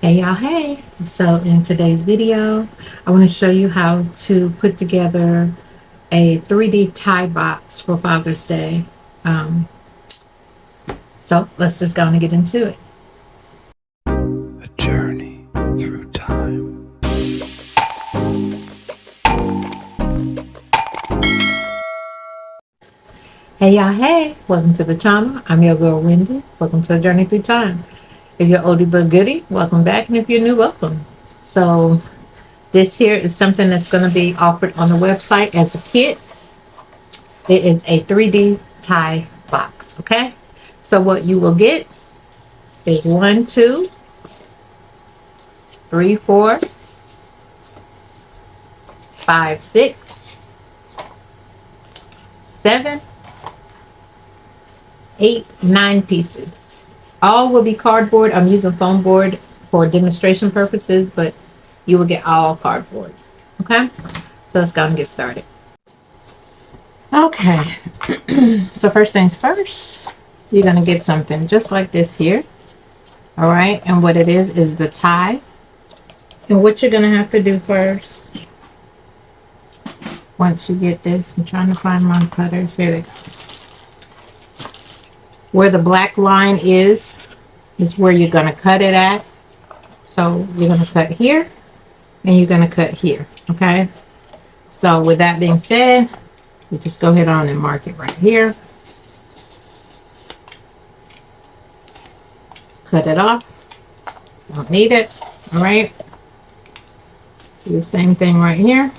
Hey y'all, hey! So in today's video, I want to show you how to put together a 3D tie box for Father's Day. Um, so let's just go and get into it. A journey through time. Hey y'all, hey! Welcome to the channel. I'm your girl Wendy. Welcome to a journey through time. If you're oldie but goodie, welcome back, and if you're new, welcome. So this here is something that's going to be offered on the website as a kit. It is a 3D tie box, okay? So what you will get is 1, 2, 3, 4, 5, 6, 7, 8, 9 pieces. All will be cardboard. I'm using foam board for demonstration purposes, but you will get all cardboard. Okay? So let's go and get started. Okay. So first things first, you're going to get something just like this here. All right? And what it is the tie. And what you're going to have to do first, once you get this, I'm trying to find my cutters. Here they go. Where the black line is where you're going to cut it at. So you're going to cut here and you're going to cut here. Okay. So with that being said, you just go ahead on and mark it right here. Cut it off. Don't need it. All right. Do the same thing right here.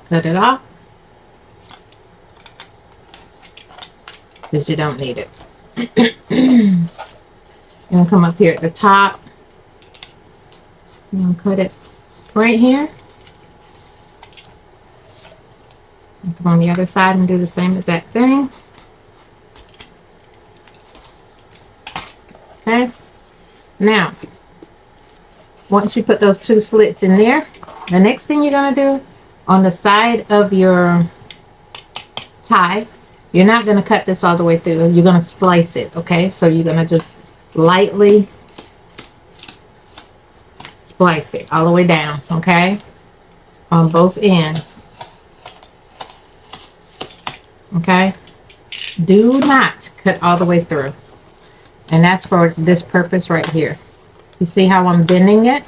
Cut it off. Because you don't need it. You're going to come up here at the top. I'm going to cut it right here. And come on the other side and do the same exact thing. Okay. Now, once you put those two slits in there, the next thing you're going to do on the side of your tie, you're not going to cut this all the way through. You're going to splice it. Okay. So you're going to just lightly splice it all the way down. Okay. On both ends. Okay. Do not cut all the way through. And that's for this purpose right here. You see how I'm bending it?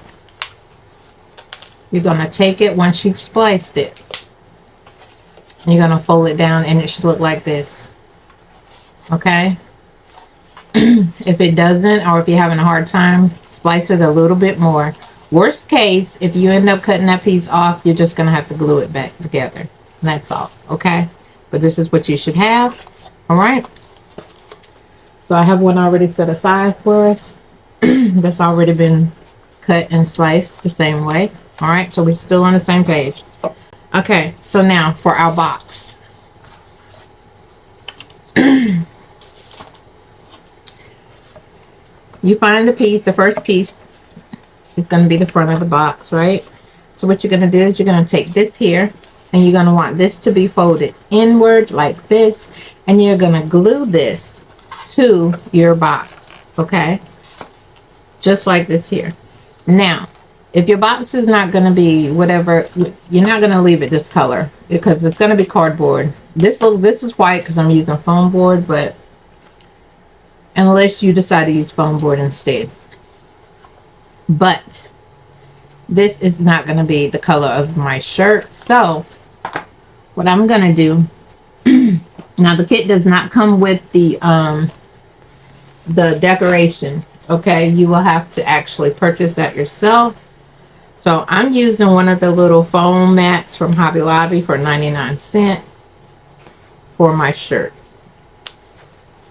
You're going to take it once you've spliced it. You're going to fold it down and it should look like this. Okay? If it doesn't, or if you're having a hard time, splice it a little bit more. Worst case, if you end up cutting that piece off, you're just going to have to glue it back together. That's all. Okay? But this is what you should have. All right? So I have one already set aside for us. That's already been cut and sliced the same way. All right, so we're still on the same page. Okay, so now for our box. You find the piece, the first piece is going to be the front of the box, right? So what you're going to do is you're going to take this here and you're going to want this to be folded inward like this, and you're going to glue this to your box, okay? Just like this here. Now, if your box is not going to be whatever, you're not going to leave it this color because it's going to be cardboard. This is white because I'm using foam board, but unless you decide to use foam board instead. But this is not going to be the color of my shirt. So what I'm going to do, now the kit does not come with the decoration. Okay, you will have to actually purchase that yourself. So I'm using one of the little foam mats from Hobby Lobby for 99 cents for my shirt.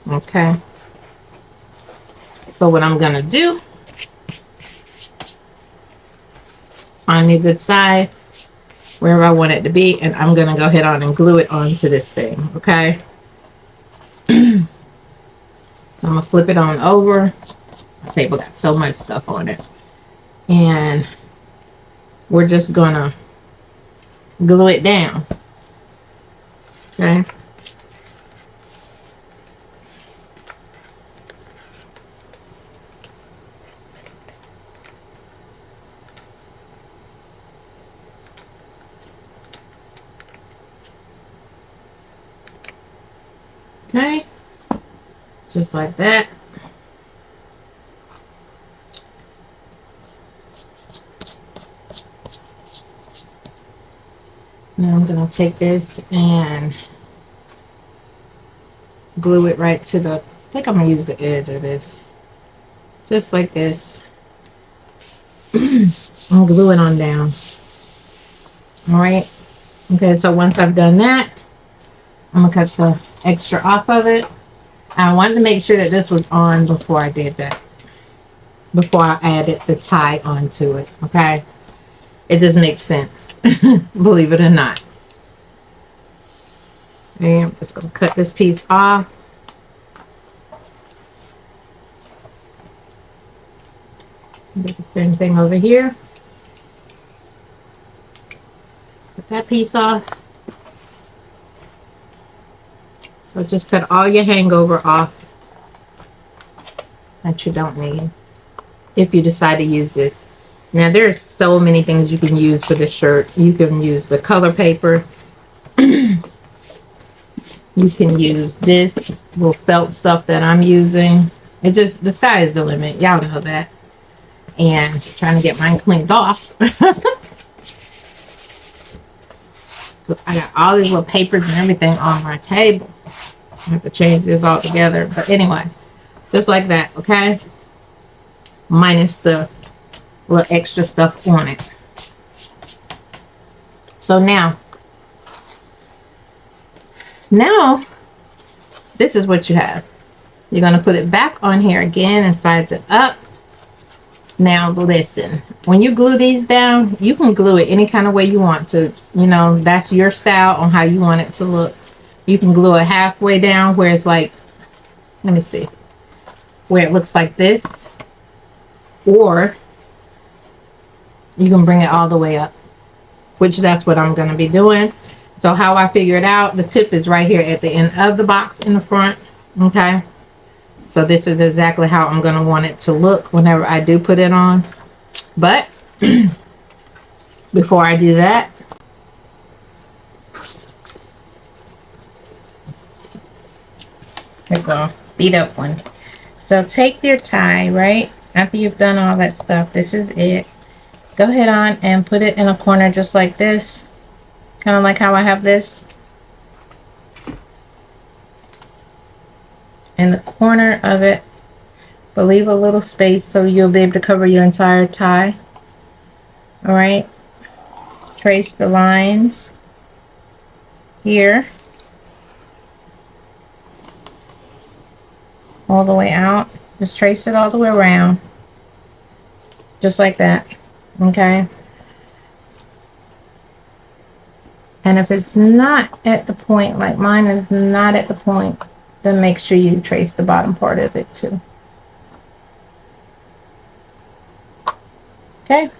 Okay. So what I'm going to do, find me a good side, wherever I want it to be, and I'm going to go ahead on and glue it onto this thing. Okay. So I'm going to flip it on over. My table got so much stuff on it. And we're just going to glue it down. Okay. Okay, just like that. Now I'm gonna take this and glue it right to the, I think I'm gonna use the edge of this. Just like this. I'll glue it on down. Alright. Okay, so once I've done that, I'm gonna cut the extra off of it. I wanted to make sure that this was on before I did that. Before I added the tie onto it. Okay. It just makes sense. Believe it or not. And I'm just gonna cut this piece off. Do the same thing over here. Cut that piece off. So just cut all your hangover off that you don't need if you decide to use this. Now there's so many things you can use for this shirt. You can use the color paper. You can use this little felt stuff that I'm using. It just, the sky is the limit. Y'all know that. And trying to get mine cleaned off. Because I got all these little papers and everything on my table. I have to change this all together. But anyway, just like that, okay? Minus the little extra stuff on it. So now this is what you have. You're going to put it back on here again and size it up. Now listen, when you glue these down, you can glue it any kind of way you want to. You know, that's your style on how you want it to look. You can glue it halfway down where it's like, let me see, where it looks like this. Or you can bring it all the way up, which that's what I'm going to be doing. So how I figure it out, the tip is right here at the end of the box in the front. Okay. So this is exactly how I'm going to want it to look whenever I do put it on. But before I do that, here we go, beat up one. So take your tie, right? After you've done all that stuff, this is it. Go ahead on and put it in a corner just like this. Kind of like how I have this. In the corner of it, but leave a little space so you'll be able to cover your entire tie. All right. Trace the lines here all the way out. Just trace it all the way around, just like that. Okay. And if it's not at the point, like mine is not at the point, then make sure you trace the bottom part of it too. Okay.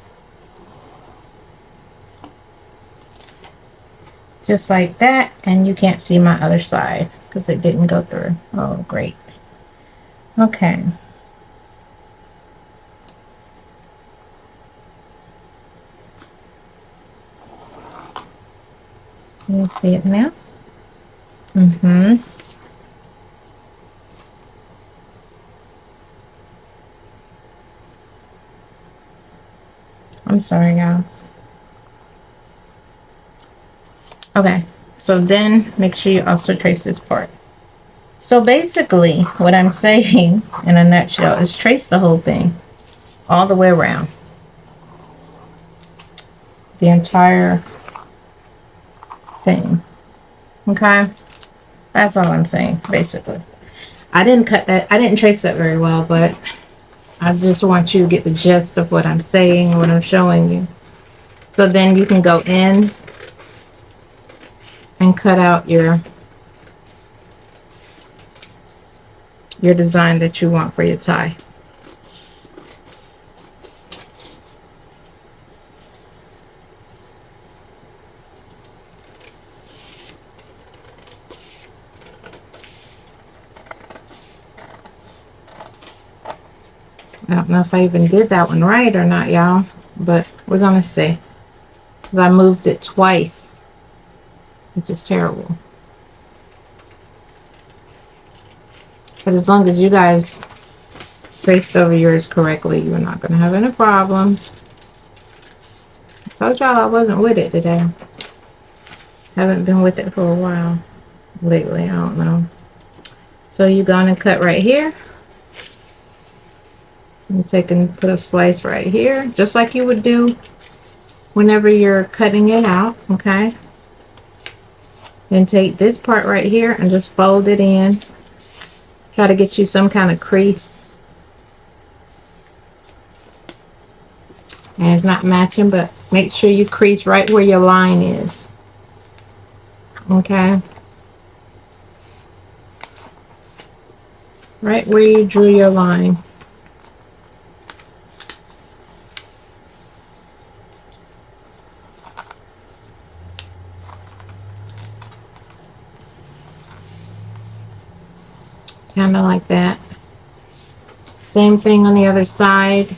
Just like that. And you can't see my other side because it didn't go through. Oh, great. Okay. You see it now? Mm-hmm. I'm sorry, y'all. Okay, so then make sure you also trace this part. So basically, what I'm saying in a nutshell is trace the whole thing all the way around. The entire thing. Okay? That's all I'm saying, basically. I didn't cut that, I didn't trace that very well, but I just want you to get the gist of what I'm saying, what I'm showing you. So then you can go in and cut out your design that you want for your tie. I don't know if I even did that one right or not, y'all, but we're gonna see. Because I moved it twice, which is terrible. But as long as you guys traced over yours correctly, you're not going to have any problems. I told y'all I wasn't with it today. Haven't been with it for a while lately. I don't know. So you're going to cut right here. And take and put a slice right here, just like you would do whenever you're cutting it out, okay? And take this part right here and just fold it in. Try to get you some kind of crease. And it's not matching, but make sure you crease right where your line is. Okay? Right where you drew your line. Kind of like that. Same thing on the other side.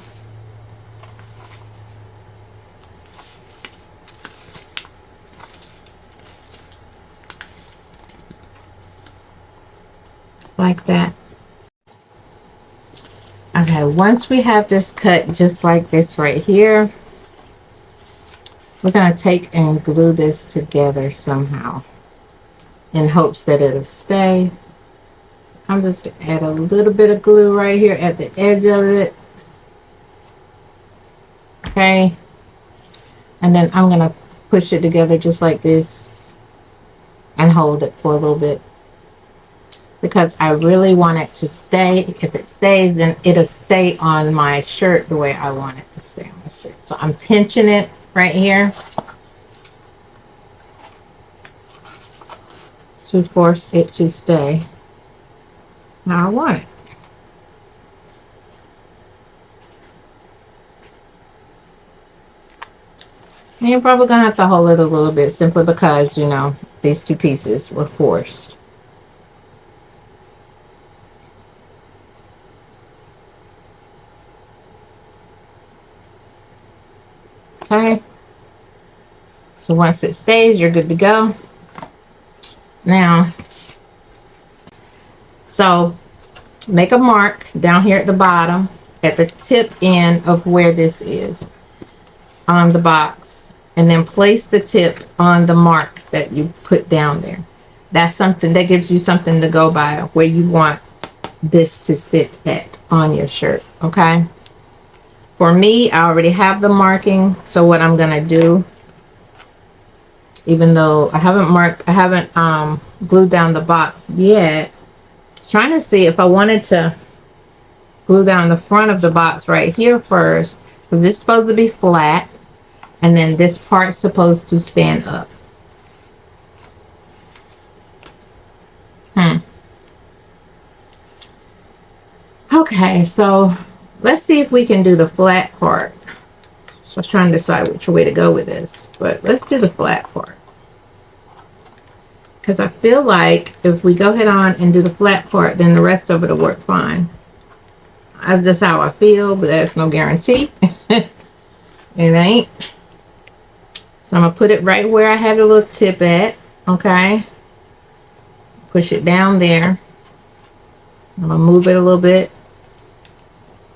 Like that. Okay, once we have this cut just like this right here, we're going to take and glue this together somehow in hopes that it'll stay. I'm just going to add a little bit of glue right here at the edge of it. Okay. And then I'm going to push it together just like this and hold it for a little bit, because I really want it to stay. If it stays, then it'll stay on my shirt the way I want it to stay on my shirt. So I'm pinching it right here to force it to stay how I want it. And you're probably gonna have to hold it a little bit simply because, you know, these two pieces were forced. Okay. So once it stays, you're good to go. Now, so make a mark down here at the bottom at the tip end of where this is on the box, and then place the tip on the mark that you put down there. That's something that gives you something to go by where you want this to sit at on your shirt. Okay, for me, I already have the marking, so what I'm gonna do, even though I haven't glued down the box yet, I was trying to see if I wanted to glue down the front of the box right here first, because it's supposed to be flat, and then this part's supposed to stand up. Okay, so let's see if we can do the flat part. So I was trying to decide which way to go with this, but let's do the flat part, because I feel like if we go ahead on and do the flat part, then the rest of it will work fine. That's just how I feel, but that's no guarantee. It ain't. So I'm gonna put it right where I had a little tip at. Okay, push it down there. I'm gonna move it a little bit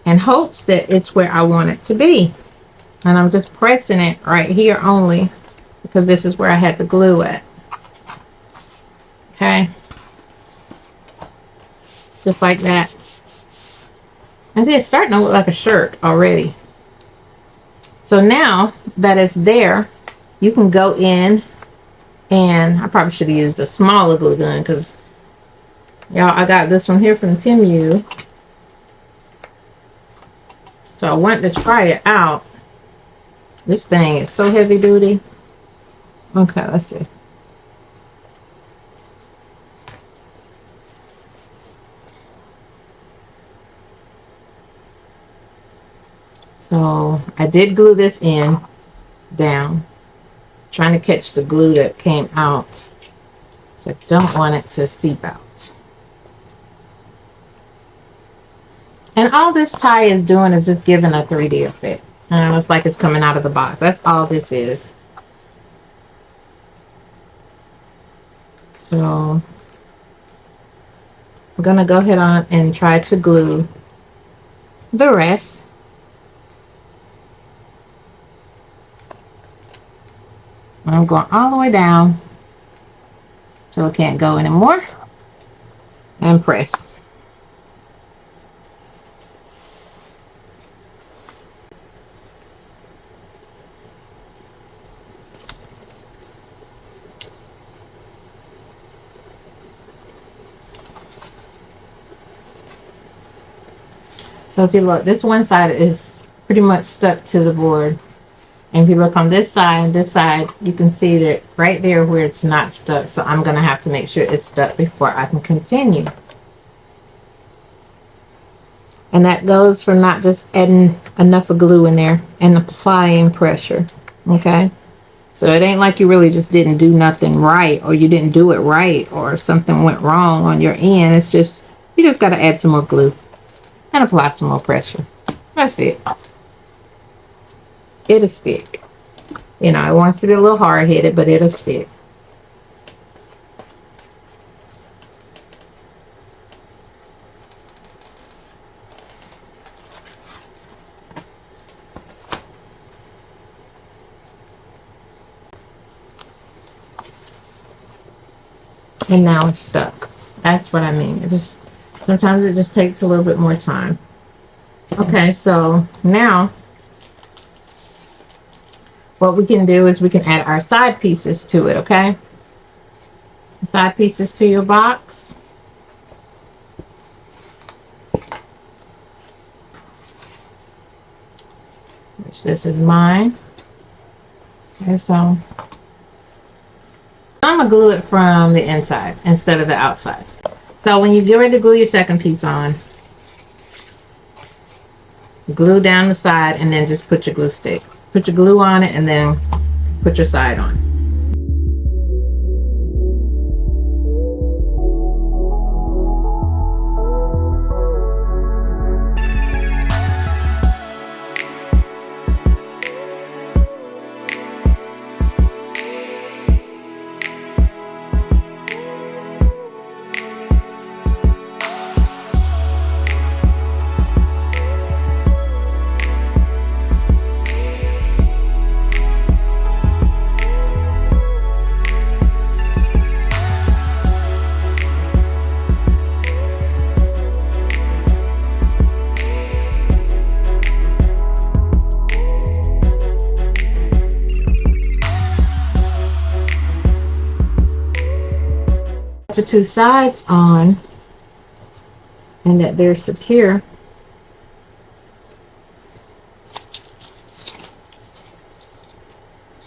in hopes that it's where I want it to be, and I'm just pressing it right here only because this is where I had the glue at. Okay, just like that. And it's starting to look like a shirt already. So now that it's there, you can go in, and I probably should have used a smaller glue gun, because y'all, I got this one here from Temu. So I went to try it out. This thing is so heavy duty. Okay, let's see. So I did glue this in down, trying to catch the glue that came out, so I don't want it to seep out. And all this tie is doing is just giving a 3D effect. And it's like it's coming out of the box. That's all this is. So I'm gonna go ahead on and try to glue the rest. I'm going all the way down so it can't go anymore, and press. So if you look, this one side is pretty much stuck to the board. And if you look on this side, you can see that right there where it's not stuck. So I'm going to have to make sure it's stuck before I can continue. And that goes for not just adding enough of glue in there and applying pressure. Okay. So it ain't like you really just didn't do nothing right, or you didn't do it right, or something went wrong on your end. It's just, you just got to add some more glue and apply some more pressure. That's it. It'll stick. You know, it wants to be a little hard-headed, but it'll stick. And now it's stuck. That's what I mean. It just, sometimes it just takes a little bit more time. Okay, so now what we can do is we can add our side pieces to it, okay? Side pieces to your box. Which this is mine. Okay, so I'm gonna glue it from the inside instead of the outside. So when you get ready to glue your second piece on, glue down the side and then just put your glue stick. Put your glue on it and then put your side on. The two sides on and that they're secure,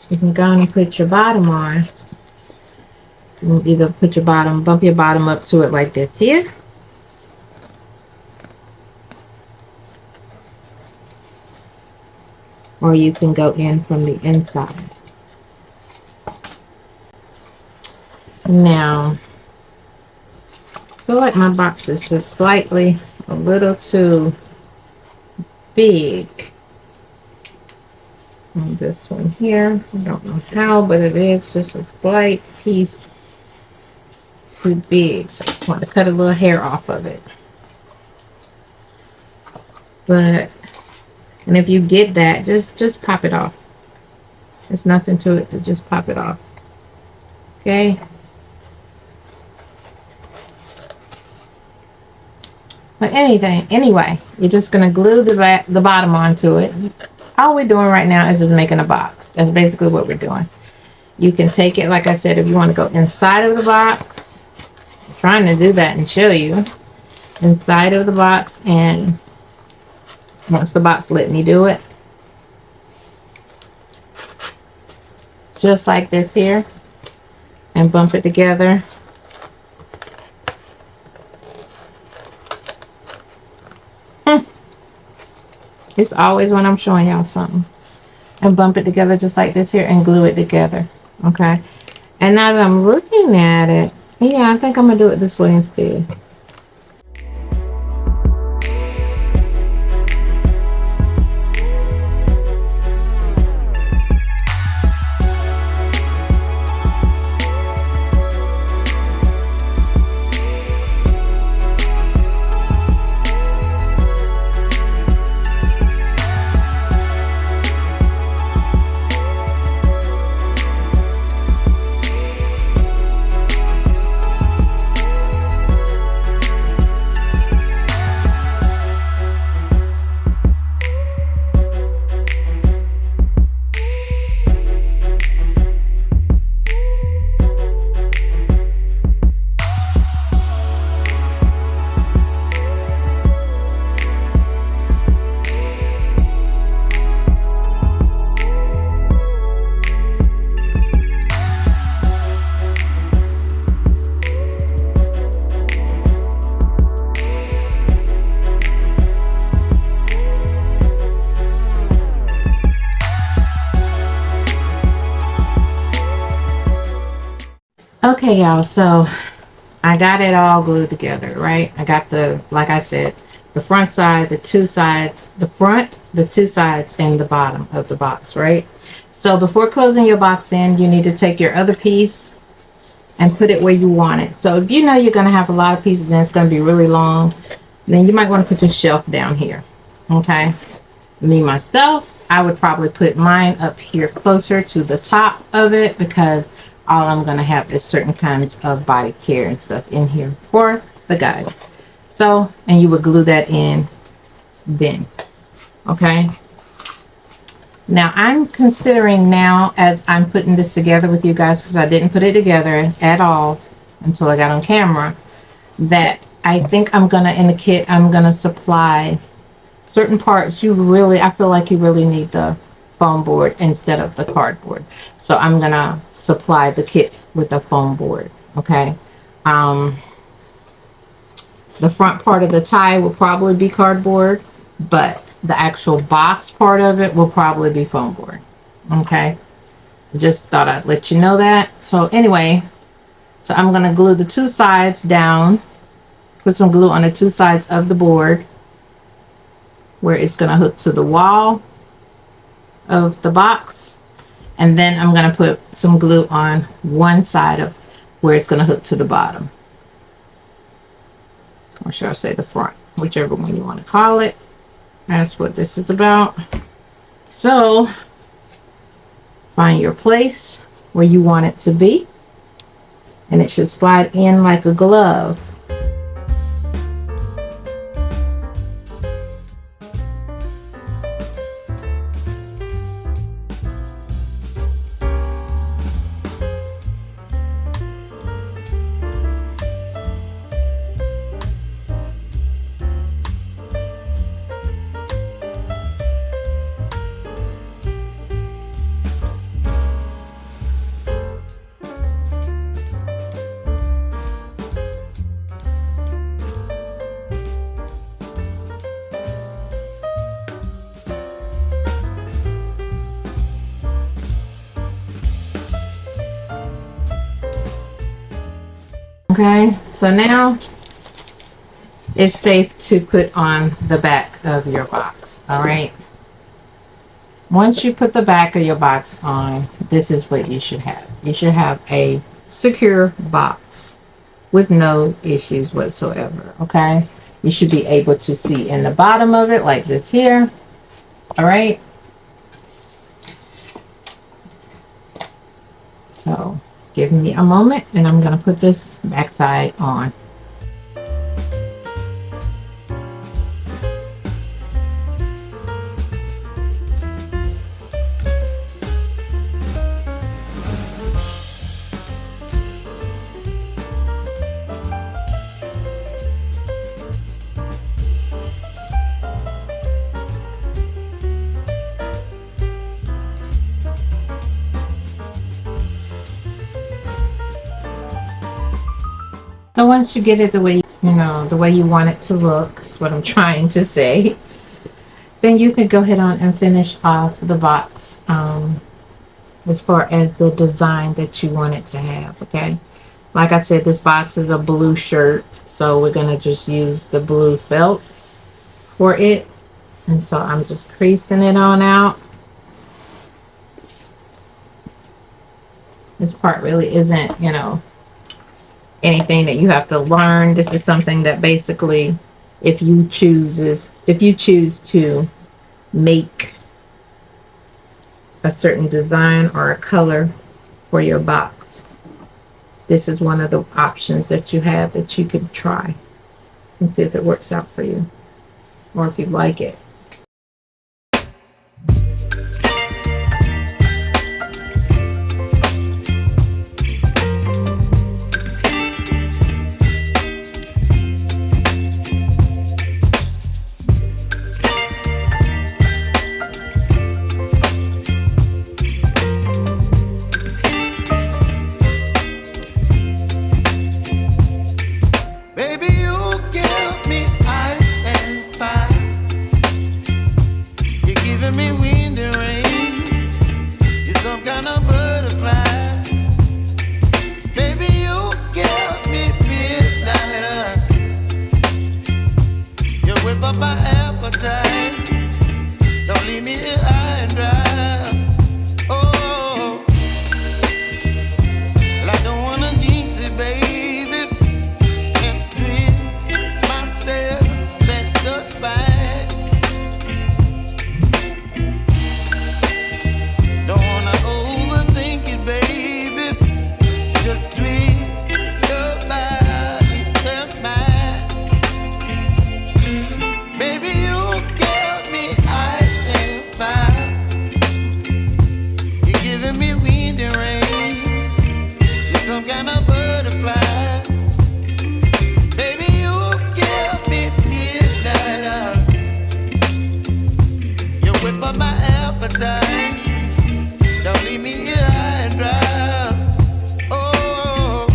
you can go and put your bottom on. You can either put your bottom, bump your bottom up to it like this here, or you can go in from the inside. Now I feel like my box is just slightly a little too big on this one here. I don't know how, but it is just a slight piece too big. So I just want to cut a little hair off of it. But, and if you get that, just pop it off. There's nothing to it to just pop it off. Okay. But anyway, you're just going to glue the bottom onto it. All we're doing right now is just making a box. That's basically what we're doing. You can take it, like I said, if you want to go inside of the box. I'm trying to do that and show you. Inside of the box, and once the box let me do it. Just like this here. And bump it together. It's always when I'm showing y'all something. And bump it together just like this here and glue it together. Okay. And now that I'm looking at it, yeah, I think I'm going to do it this way instead. Okay, y'all, so I got it all glued together, right? I got the, like I said, the front side, the two sides, the front, the two sides, and the bottom of the box, right? So before closing your box in, you need to take your other piece and put it where you want it. So if you know you're going to have a lot of pieces and it's going to be really long, then you might want to put your shelf down here, okay? Me, myself, I would probably put mine up here closer to the top of it because all I'm going to have is certain kinds of body care and stuff in here for the guys. So, and you would glue that in then, okay? Now I'm considering now as I'm putting this together with you guys, because I didn't put it together at all until I got on camera, that I think I'm gonna, in the kit, I'm gonna supply certain parts. I feel like you really need the foam board instead of the cardboard. So I'm gonna supply the kit with the foam board, okay? The front part of the tie will probably be cardboard, but the actual box part of it will probably be foam board, okay? Just thought I'd let you know that. So anyway, so I'm gonna glue the two sides down, put some glue on the two sides of the board where it's gonna hook to the wall of the box, and then I'm gonna put some glue on one side of where it's gonna hook to the bottom, or should I say the front, whichever one you want to call it. That's what this is about. So find your place where you want it to be, and it should slide in like a glove. Okay, so now it's safe to put on the back of your box. All right, once you put the back of your box on, this is what you should have. You should have a secure box with no issues whatsoever. Okay, you should be able to see in the bottom of it like this here. All right, so give me a moment and I'm going to put this backside on. So once you get it the way, the way you want it to look, is what I'm trying to say, then you can go ahead on and finish off the box as far as the design that you want it to have, okay? Like I said, this box is a blue shirt, so we're going to just use the blue felt for it. And so I'm just creasing it on out. This part really isn't, anything that you have to learn. This is something that basically, if you choose to make a certain design or a color for your box, this is one of the options that you have that you could try and see if it works out for you or if you like it. Baby, you give me ice and fire. leave me high and dry. Oh, well, I don't wanna jinx it, baby, and twist myself at the spine. Don't wanna overthink it, baby. It's just twist your body and mine. Baby, you give me ice and fire. You're giving me wind and rain. You're some kind of butterfly. Baby, you give me midnight. You whip up my appetite. Don't leave me here high and dry. Oh,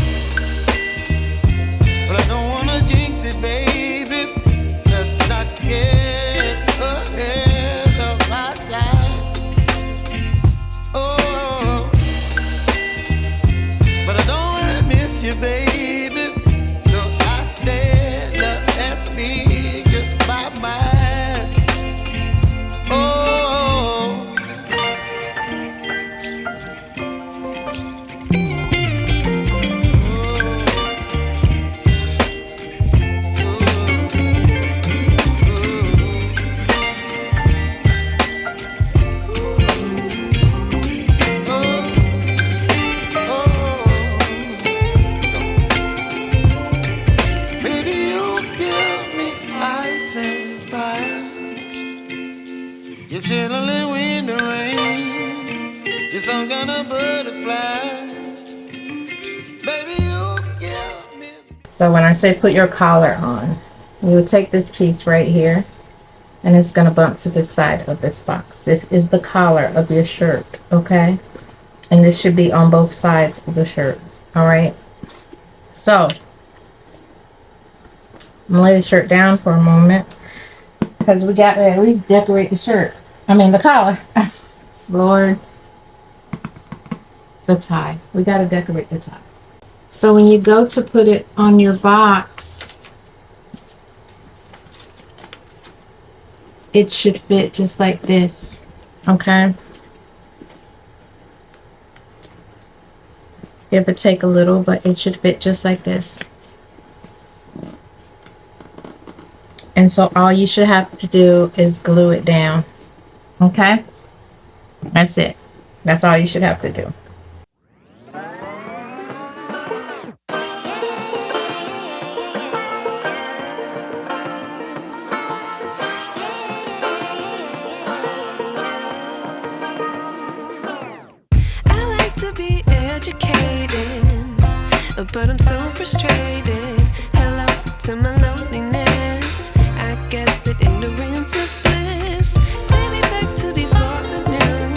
but I don't wanna jinx it, baby. Let's not get ahead of my time. Oh, but I don't wanna miss you, baby. So I stand up and speak my mind. Oh. You're chilling wind and rain. You're some kind of butterfly. Baby, you give me. So when I say put your collar on, you would take this piece right here, and it's going to bump to the side of this box. This is the collar of your shirt, okay? And this should be on both sides of the shirt, all right? So I'm going to lay the shirt down for a moment, because we got to at least decorate the shirt. I mean, the collar. Lord. The tie. We got to decorate the tie. So when you go to put it on your box, it should fit just like this. Okay? Give or take a little, but it should fit just like this. And so all you should have to do is glue it down. Okay? That's it. That's all you should have to do. I like to be educated, but I'm so frustrated. Hello to my loneliness. I guess that ignorance is bliss. Take me back to before I knew.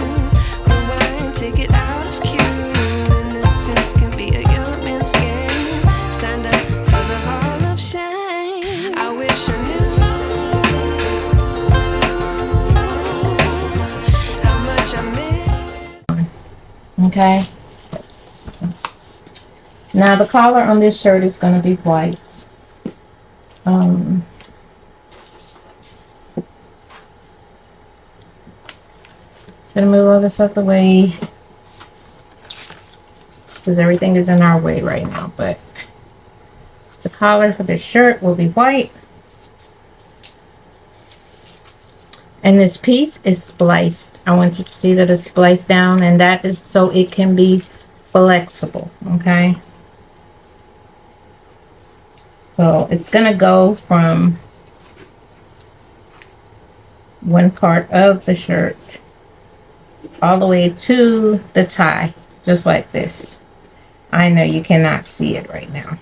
Rewind, take it out of cue. Innocence can be a young man's game. Signed up for the hall of shame. I wish I knew how much I miss. Okay? Now the collar on this shirt is going to be white. Gonna move all this out the way because everything is in our way right now, but the collar for this shirt will be white, and this piece is spliced. I want you to see that it's spliced down, and that is so it can be flexible. Okay, so it's gonna go from one part of the shirt all the way to the tie, just like this. I know you cannot see it right now.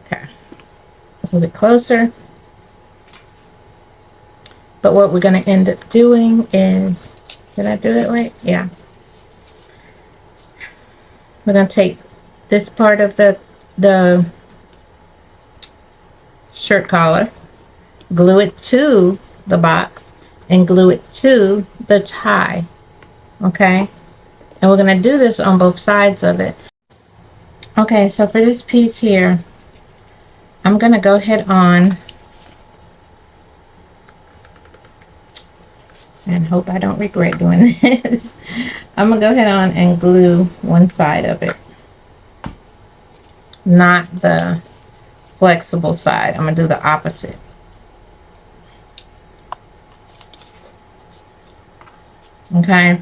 Okay, a little bit closer. But what we're going to end up doing is, did I do it right? Yeah. We're going to take this part of the shirt collar, glue it to the box, and glue it to the tie. Okay, and we're going to do this on both sides of it. Okay, so for this piece here, I'm going to go ahead on and hope I don't regret doing this. I'm gonna go ahead on and glue one side of it, not the flexible side. I'm gonna do the opposite. Okay.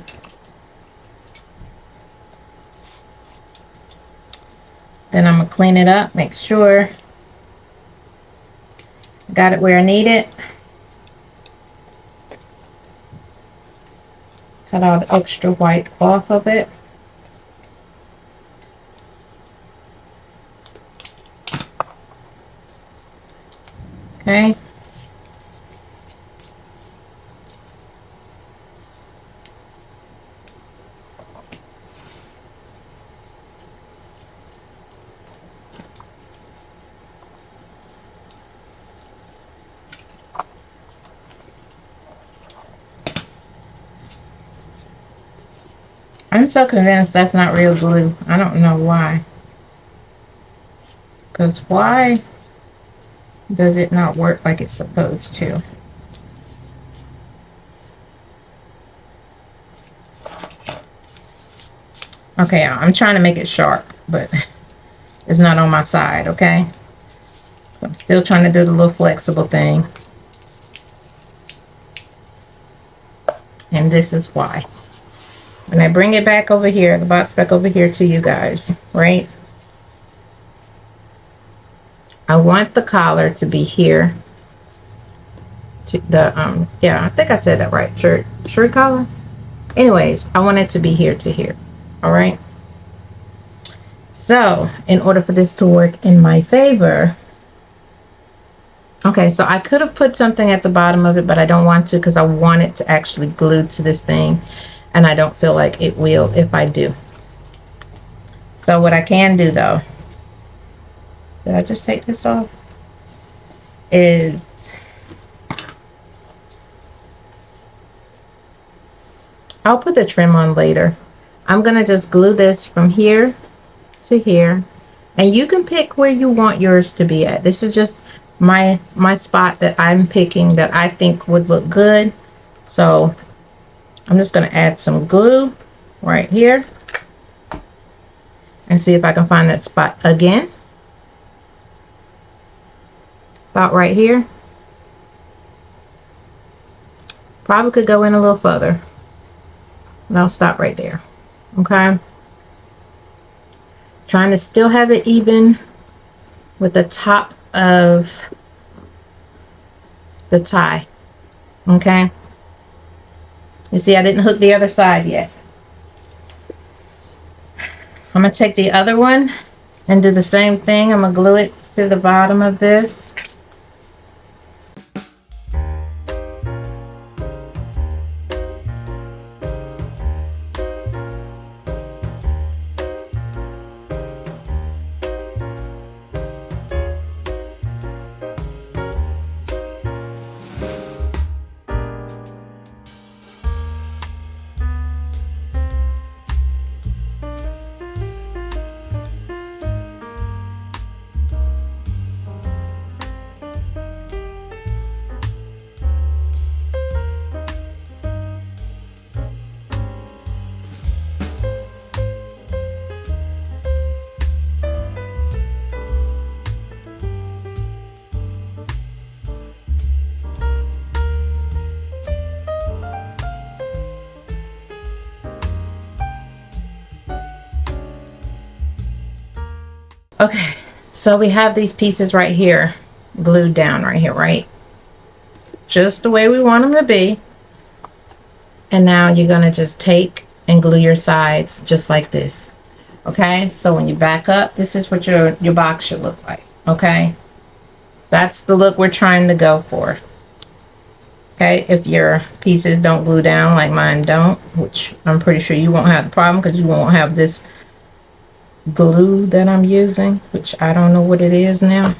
Then I'm gonna clean it up, make sure I got it where I need it. Cut all the extra white off of it. Okay. I'm so convinced that's not real glue. I don't know why. Because why does it not work like it's supposed to? Okay, I'm trying to make it sharp, but it's not on my side, okay? So I'm still trying to do the little flexible thing. And this is why. When I bring it back over here, the box back over here to you guys, right? I want the collar to be here. To the yeah, I think I said that right. Shirt collar. Anyways, I want it to be here to here. All right. So in order for this to work in my favor, okay, so I could have put something at the bottom of it, but I don't want to because I want it to actually glue to this thing. And I don't feel like it will if I do. So what I can do though, did I just take this off? Is I'll put the trim on later. I'm gonna just glue this from here to here. And you can pick where you want yours to be at. This is just my spot that I'm picking that I think would look good. So I'm just going to add some glue right here and see if I can find that spot again. About right here. Probably could go in a little further. And I'll stop right there. Okay. Trying to still have it even with the top of the tie. Okay. You see, I didn't hook the other side yet. I'm going to take the other one and do the same thing. I'm going to glue it to the bottom of this. Okay, so we have these pieces right here glued down right here, right? Just the way we want them to be. And now you're going to just take and glue your sides just like this. Okay, so when you back up, this is what your box should look like. Okay, that's the look we're trying to go for. Okay, if your pieces don't glue down like mine don't, which I'm pretty sure you won't have the problem because you won't have this glue that I'm using, which I don't know what it is now.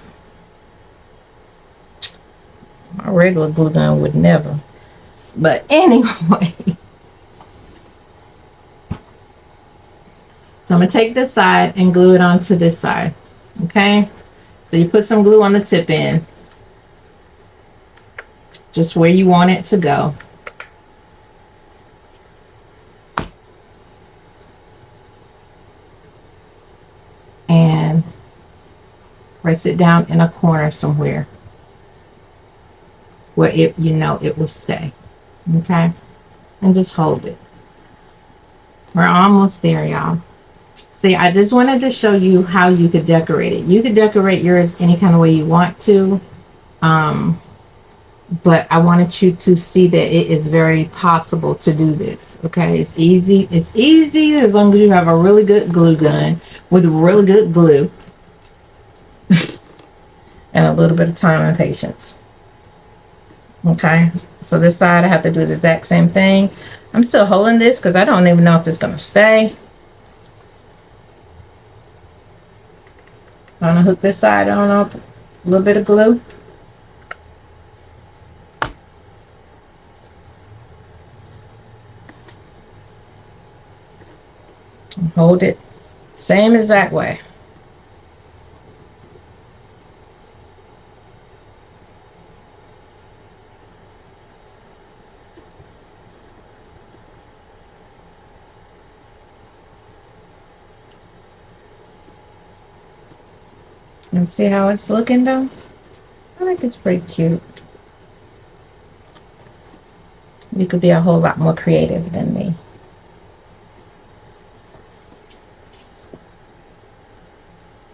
My regular glue gun would never. But anyway, so I'm going to take this side and glue it onto this side. Okay, so you put some glue on the tip end, just where you want it to go. press it down in a corner somewhere where it, you know, it will stay. Okay, and just hold it. We're almost there, y'all. See, I just wanted to show you how you could decorate it. You could decorate yours any kind of way you want to, but I wanted you to see that it is very possible to do this. Okay, it's easy. It's easy as long as you have a really good glue gun with really good glue and a little bit of time and patience. Okay, so this side I have to do the exact same thing. I'm still holding this because I don't even know if it's going to stay. I'm going to hook this side on up, a little bit of glue. And hold it same exact way. And see how it's looking though? I think it's pretty cute. You could be a whole lot more creative than me.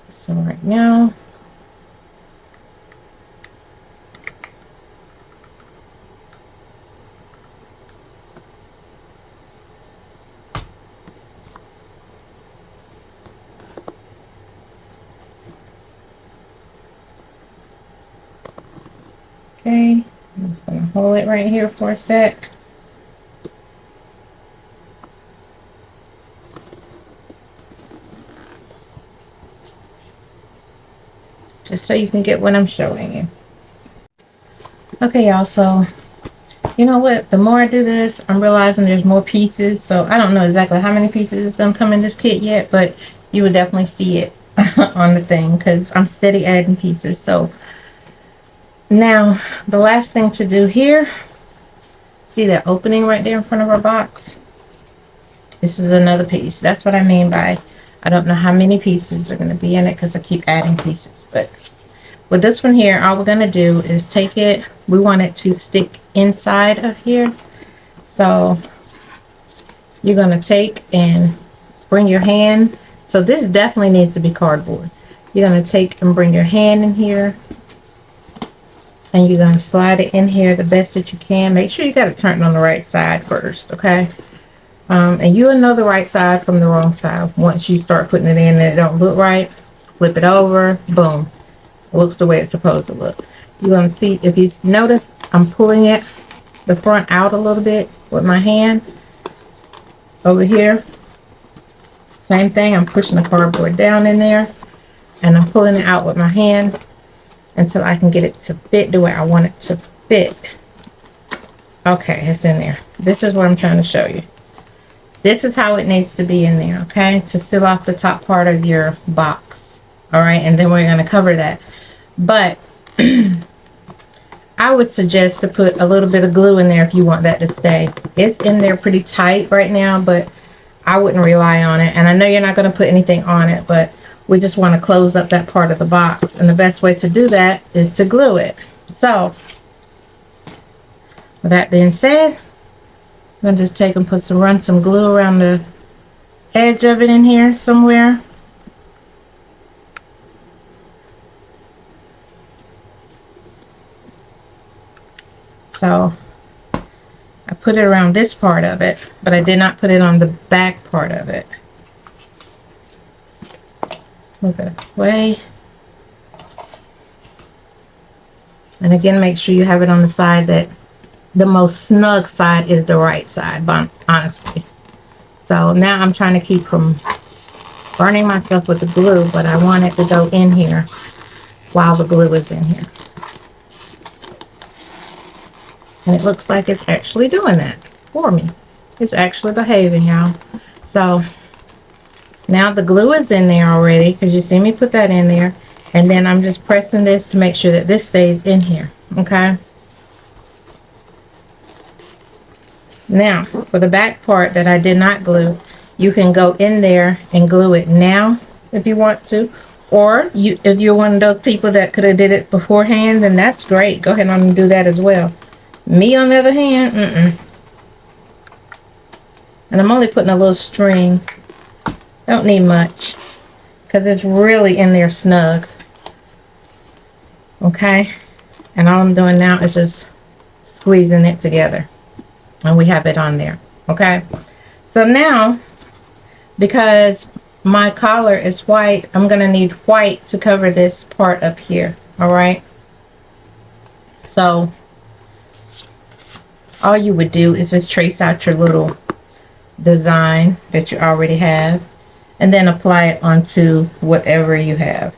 So right now, okay, I'm just gonna hold it right here for a sec. Just so you can get what I'm showing you. Okay, y'all, so you know what? The more I do this, I'm realizing there's more pieces. So I don't know exactly how many pieces is gonna come in this kit yet, but you will definitely see it on the thing because I'm steady adding pieces. So now the last thing to do here, see that opening right there in front of our box? This is another piece. That's what I mean by I don't know how many pieces are going to be in it because I keep adding pieces. But with this one here, all we're going to do is take it. We want it to stick inside of here. So you're going to take and bring your hand. So this definitely needs to be cardboard. You're going to take and bring your hand in here. And you're going to slide it in here the best that you can. Make sure you got it turned on the right side first, okay? And you'll know the right side from the wrong side. Once you start putting it in and it don't look right, flip it over, boom. It looks the way it's supposed to look. You're going to see, if you notice, I'm pulling it, the front out a little bit with my hand. Over here. Same thing, I'm pushing the cardboard down in there. And I'm pulling it out with my hand until I can get it to fit the way I want it to fit. Okay, it's in there. This is what I'm trying to show you. This is how it needs to be in there, okay? To seal off the top part of your box. All right, and then we're going to cover that. But I would suggest to put a little bit of glue in there if you want that to stay. It's in there pretty tight right now, but I wouldn't rely on it. And I know you're not going to put anything on it, but we just want to close up that part of the box. And the best way to do that is to glue it. So, with that being said, I'm going to just take and run some glue around the edge of it in here somewhere. So I put it around this part of it, but I did not put it on the back part of it. Move it away. And again, make sure you have it on the side that the most snug side is the right side, honestly. So now I'm trying to keep from burning myself with the glue, but I want it to go in here while the glue is in here. And it looks like it's actually doing that for me. It's actually behaving, y'all. So now the glue is in there already, because you see me put that in there. And then I'm just pressing this to make sure that this stays in here, okay? Now, for the back part that I did not glue, you can go in there and glue it now if you want to, Or you, if you're one of those people that could have did it beforehand, then that's great. Go ahead and do that as well. Me, on the other hand, and I'm only putting a little string. Don't need much because it's really in there snug. Okay, and all I'm doing now is just squeezing it together, and we have it on there. Okay, so now, because my collar is white, I'm gonna need white to cover this part up here. All right, so all you would do is just trace out your little design that you already have, and then apply it onto whatever you have.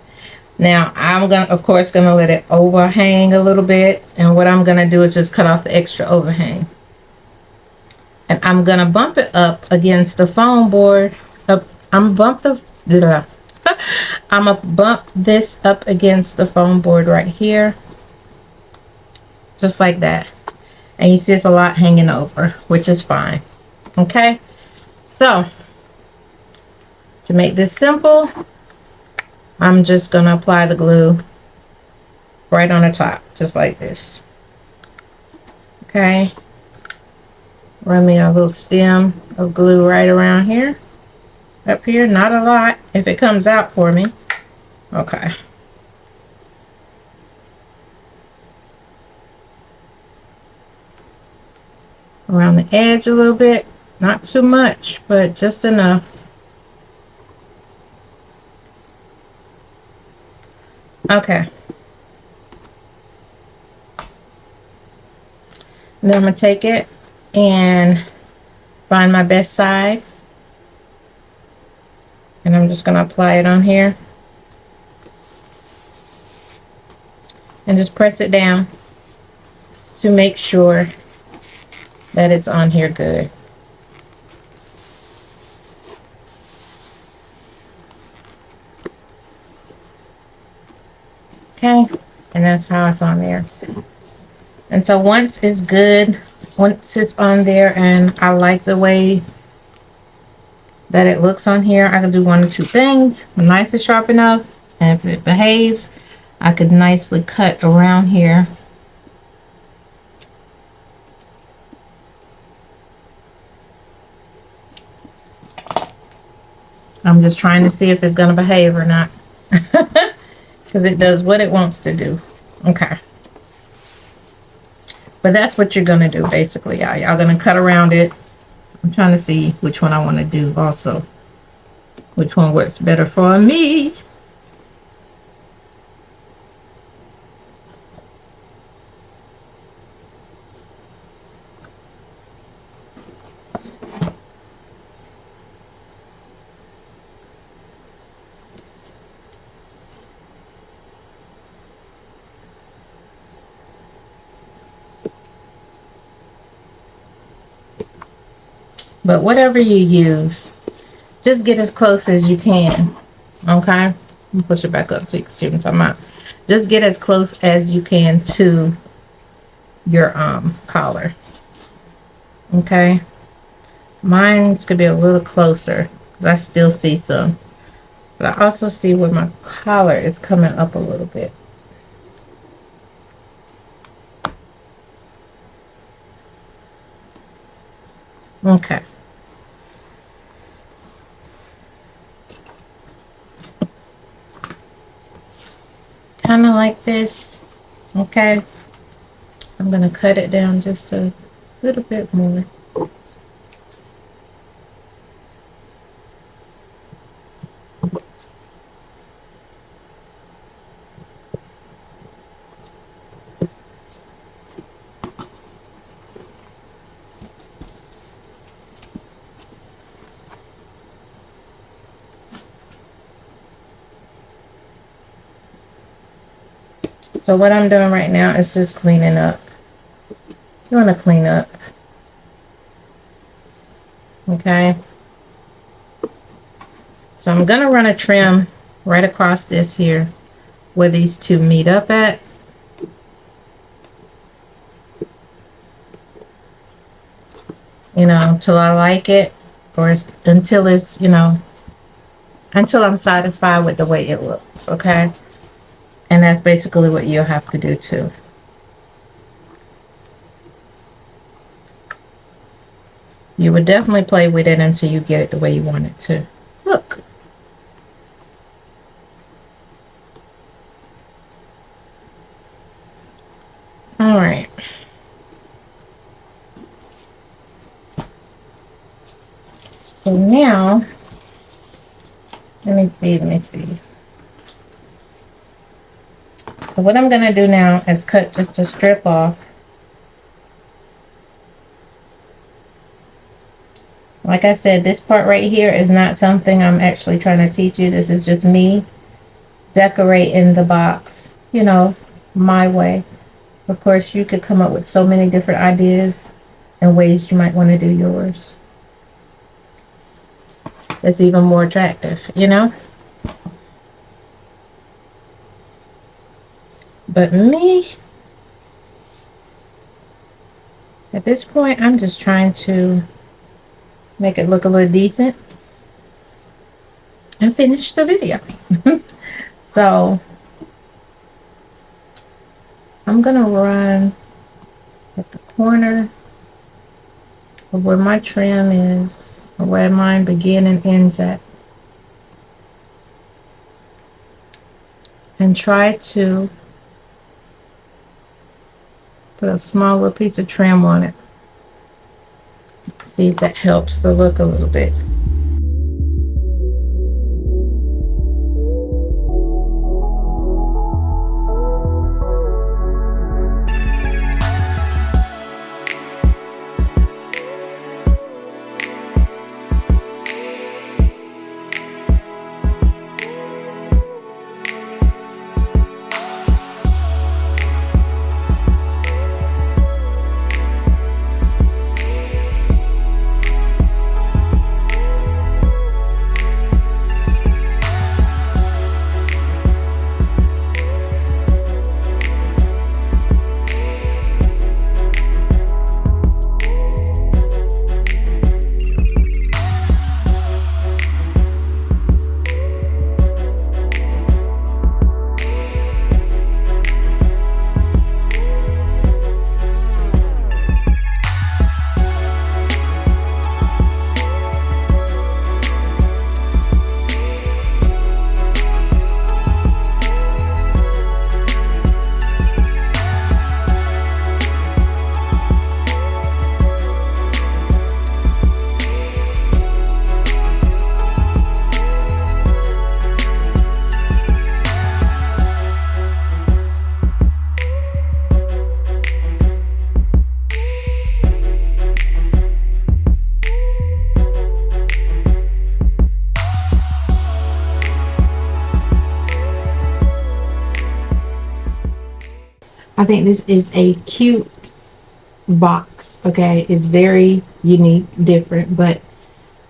Now I'm gonna, of course, gonna let it overhang a little bit, and what I'm gonna do is just cut off the extra overhang, and I'm gonna bump it up against the foam board. I'm gonna bump this up against the foam board right here, just like that. And you see it's a lot hanging over, which is fine. Okay, so to make this simple, I'm just going to apply the glue right on the top, just like this. Okay, run me a little stem of glue right around here, up here, not a lot if it comes out for me. Okay, around the edge a little bit, not too much, but just enough. Okay, and then I'm gonna take it and find my best side, and I'm just gonna apply it on here and just press it down to make sure that it's on here good. Okay, and that's how it's on there. And so once it's good, once it's on there and I like the way that it looks on here, I can do one or two things. My knife is sharp enough, and if it behaves, I could nicely cut around here. I'm just trying to see if it's going to behave or not. Because it does what it wants to do. Okay. But that's what you're going to do, basically. Y'all going to cut around it. I'm trying to see which one I want to do also. Which one works better for me. But whatever you use, just get as close as you can. Okay? Let me push it back up so you can see what I'm talking about. Just get as close as you can to your collar. Okay? Mine's could be a little closer because I still see some. But I also see where my collar is coming up a little bit. Okay. Kind of like this. Okay, I'm gonna cut it down just a little bit more. So what I'm doing right now is just cleaning up. You want to clean up. Okay. So I'm going to run a trim right across this here where these two meet up at. You know, till I like it, or until it's, you know, until I'm satisfied with the way it looks, okay? And that's basically what you'll have to do too. You would definitely play with it until you get it the way you want it to look. All right. So now, let me see. So what I'm gonna do now is cut just a strip off. Like I said, this part right here is not something I'm actually trying to teach you. This is just me decorating the box, you know, my way. Of course, you could come up with so many different ideas and ways you might want to do yours. It's even more attractive, you know? But me, at this point, I'm just trying to make it look a little decent and finish the video. So I'm gonna run at the corner of where my trim is, or where mine begin and ends at, and try to put a small little piece of trim on it. See if that helps the look a little bit. I think this is a cute box, okay? It's very unique, different, but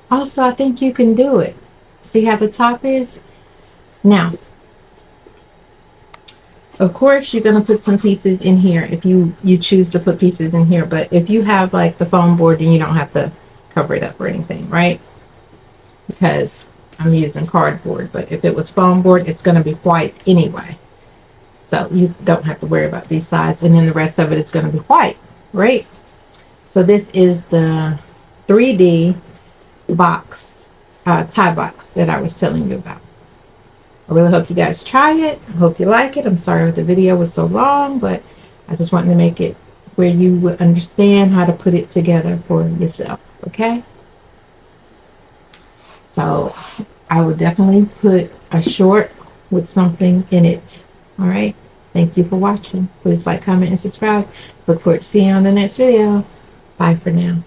also I think you can do it. See how the top is? Now, of course, you're going to put some pieces in here if you choose to put pieces in here, but if you have like the foam board, then you don't have to cover it up or anything, right? Because I'm using cardboard, but if it was foam board, it's going to be white anyway. So you don't have to worry about these sides, and then the rest of it is going to be white, right? So this is the 3D box, tie box that I was telling you about. I really hope you guys try it. I hope you like it. I'm sorry the video was so long, but I just wanted to make it where you would understand how to put it together for yourself, okay? So I would definitely put a short with something in it. All right. Thank you for watching. Please like, comment, and subscribe. Look forward to seeing you on the next video. Bye for now.